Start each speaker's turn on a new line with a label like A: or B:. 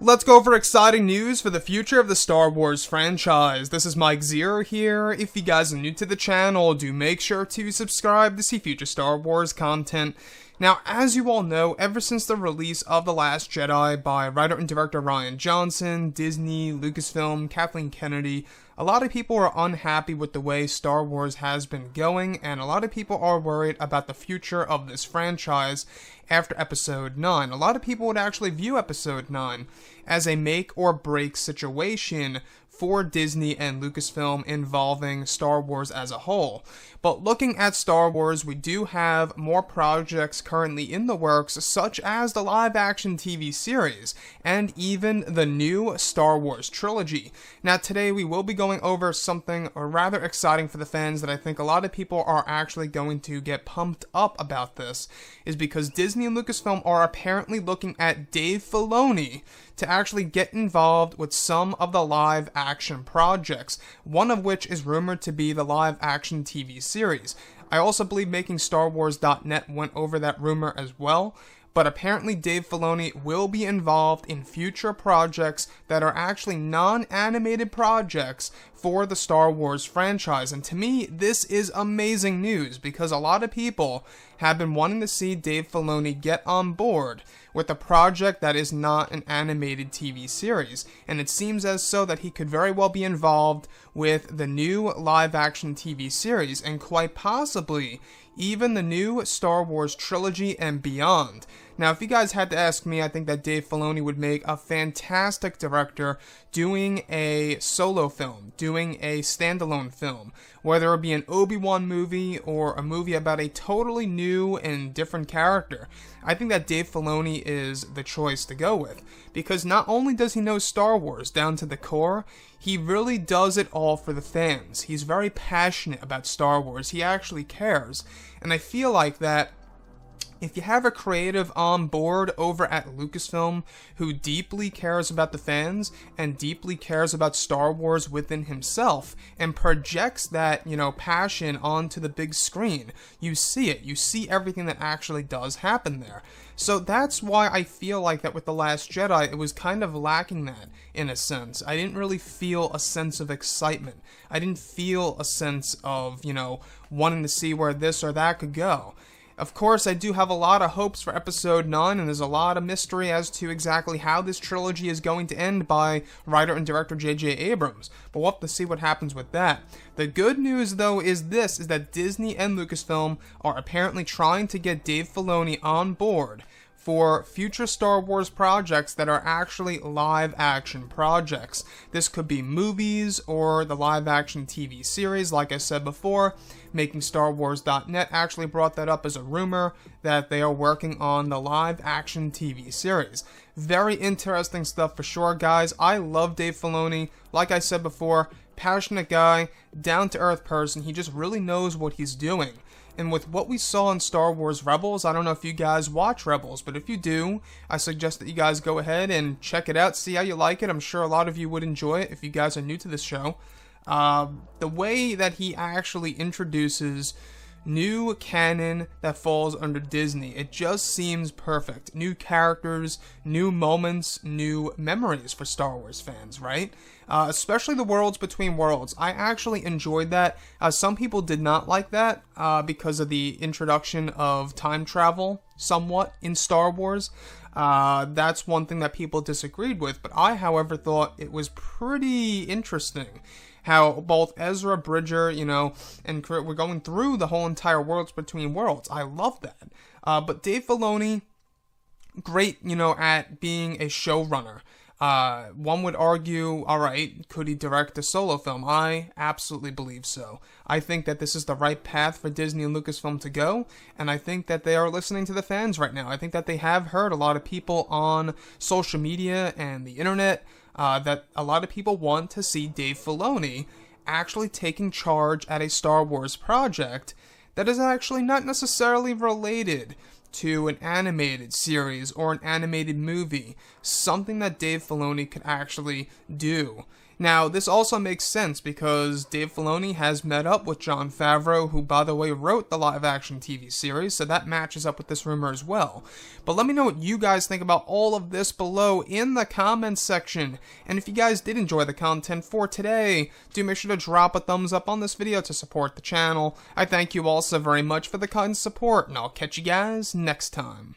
A: Let's go over exciting news for the future of the Star Wars franchise. This is Mike Zero here. If you guys are new to the channel, do make sure to subscribe to see future Star Wars content. Now, as you all know, ever since the release of The Last Jedi by writer and director Rian Johnson, Disney, Lucasfilm, Kathleen Kennedy, a lot of people are unhappy with the way Star Wars has been going, and a lot of people are worried about the future of this franchise after Episode 9. A lot of people would actually view Episode 9 as a make or break situation for Disney and Lucasfilm involving Star Wars as a whole. But looking at Star Wars, we do have more projects currently in the works, such as the live-action TV series, and even the new Star Wars trilogy. Now today we will be going over something rather exciting for the fans that I think a lot of people are actually going to get pumped up about this, is because Disney and Lucasfilm are apparently looking at Dave Filoni to actually get involved with some of the live-action projects, one of which is rumored to be the live-action TV series. I also believe MakingStarWars.net went over that rumor as well, but apparently Dave Filoni will be involved in future projects that are actually non-animated projects for the Star Wars franchise. And to me, this is amazing news, because a lot of people have been wanting to see Dave Filoni get on board with a project that is not an animated TV series, and it seems as so that he could very well be involved with the new live-action TV series, and quite possibly even the new Star Wars trilogy and beyond. Now, if you guys had to ask me, I think that Dave Filoni would make a fantastic director doing a solo film, doing a standalone film, whether it be an Obi-Wan movie or a movie about a totally new and different character. I think that Dave Filoni is the choice to go with, because not only does he know Star Wars down to the core, he really does it all for the fans. He's very passionate about Star Wars. He actually cares. And I feel like that if you have a creative on board over at Lucasfilm who deeply cares about the fans and deeply cares about Star Wars within himself and projects that, passion onto the big screen, you see it. You see everything that actually does happen there. So that's why I feel like that with The Last Jedi, it was kind of lacking that in a sense. I didn't really feel a sense of excitement. I didn't feel a sense of, wanting to see where this or that could go. Of course, I do have a lot of hopes for Episode 9, and there's a lot of mystery as to exactly how this trilogy is going to end by writer and director J.J. Abrams, but we'll have to see what happens with that. The good news, though, is that Disney and Lucasfilm are apparently trying to get Dave Filoni on board for future Star Wars projects that are actually live-action projects. This could be movies or the live-action TV series, like I said before. MakingStarWars.net actually brought that up as a rumor that they are working on the live-action TV series. Very interesting stuff for sure, guys. I love Dave Filoni. Like I said before, passionate guy, down-to-earth person. He just really knows what he's doing. And with what we saw in Star Wars Rebels, I don't know if you guys watch Rebels, but if you do, I suggest that you guys go ahead and check it out, see how you like it. I'm sure a lot of you would enjoy it if you guys are new to this show. The way that he actually introduces new canon that falls under Disney, it just seems perfect. New characters, new moments, new memories for Star Wars fans, right? Especially the Worlds Between Worlds. I actually enjoyed that. Some people did not like that because of the introduction of time travel somewhat in Star Wars. That's one thing that people disagreed with, but I, however, thought it was pretty interesting how both Ezra Bridger, and we're going through the whole entire Worlds Between Worlds. I love that. But Dave Filoni, great, at being a showrunner. One would argue, alright, could he direct a solo film? I absolutely believe so. I think that this is the right path for Disney and Lucasfilm to go, and I think that they are listening to the fans right now. I think that they have heard a lot of people on social media and the internet, that a lot of people want to see Dave Filoni actually taking charge at a Star Wars project that is actually not necessarily related to an animated series or an animated movie, something that Dave Filoni could actually do. Now, this also makes sense because Dave Filoni has met up with Jon Favreau, who, by the way, wrote the live-action TV series, so that matches up with this rumor as well. But let me know what you guys think about all of this below in the comments section. And if you guys did enjoy the content for today, do make sure to drop a thumbs up on this video to support the channel. I thank you all so very much for the kind support, and I'll catch you guys next time.